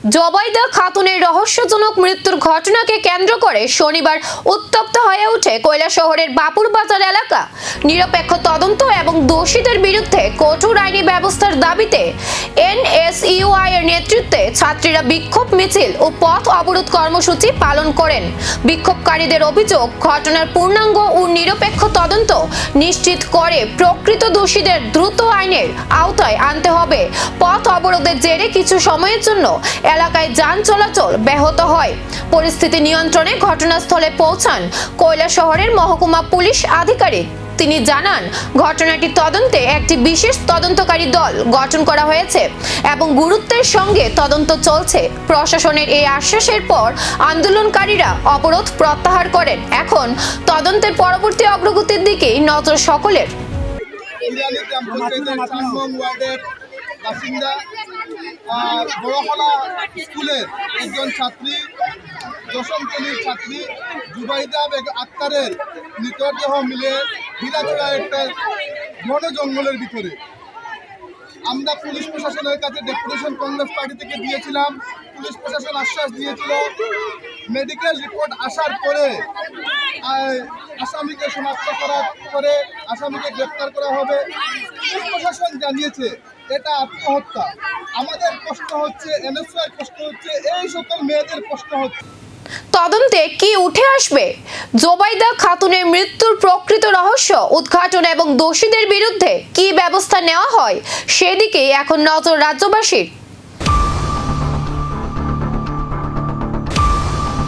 জুবাইদা খাতুনের রহস্যজনক মৃত্যুর ঘটনাকে কেন্দ্র করে শনিবার উত্তপ্ত হয়ে ওঠে কৈলাসহরের বাপুর বাজার এলাকা। নিরপেক্ষ তদন্ত এবং দোষীদের বিরুদ্ধে কঠোর আইনি ব্যবস্থার দাবিতে এনএসইউআই এর নেতৃত্বে ছাত্রীরা বিক্ষোভ মিছিল ও পথ অবরোধ কর্মসূচি পালন করেন। বিক্ষোভকারীদের অভিযোগ, ঘটনার পূর্ণাঙ্গ ও নিরপেক্ষ তদন্ত নিশ্চিত করে প্রকৃত দোষীদের দ্রুত আইনের আওতায় আনতে হবে। পথ অবরোধের জেরে কিছু সময়ের জন্য এলাকায় যান চলাচল ব্যাহত হয়। পরিস্থিতি নিয়ন্ত্রণে ঘটনাস্থলে পৌঁছান কৈলাসহরের মহকুমা পুলিশ আধিকারিক। তিনি জানান, ঘটনাটি তদন্তে একটি বিশেষ তদন্তকারী দল গঠন করা হয়েছে এবং গুরুত্বের সঙ্গে তদন্ত চলছে। প্রশাসনের এই আশ্বাসের পর আন্দোলনকারীরা অবরোধ প্রত্যাহার করেন। এখন তদন্তের পরবর্তী অগ্রগতির দিকেই নজর সকলের। বাসিন্দা বড়হলা স্কুলের একজন ছাত্রী, দশম শ্রেণীর ছাত্রী জুবাইদা আক্তারের মৃতদেহ মিলে ভিলাচড়া একটা ঘন জঙ্গলের ভিতরে। আমরা পুলিশ প্রশাসনের কাছে ডেপুটেশন কংগ্রেস পার্টি থেকে দিয়েছিলাম। পুলিশ প্রশাসন আশ্বাস দিয়েছিল মেডিকেল রিপোর্ট আসার পরে আসামিকে শনাক্ত করার পরে আসামিকে গ্রেপ্তার করা হবে। পুলিশ প্রশাসন জানিয়েছে এটা আত্মহত্যা। আমাদের কষ্ট হচ্ছে, এনএসআই কষ্ট হচ্ছে, এই সকল মেয়েদের কষ্ট হচ্ছে। তদন্তে কি উঠে আসবে? জুবাইদা খাতুনের মৃত্যুর প্রকৃত রহস্য উদ্ঘাটন এবং দোষীদের বিরুদ্ধে কি ব্যবস্থা নেওয়া হয় সেদিকে এখন নজর রাজ্যবাসীর।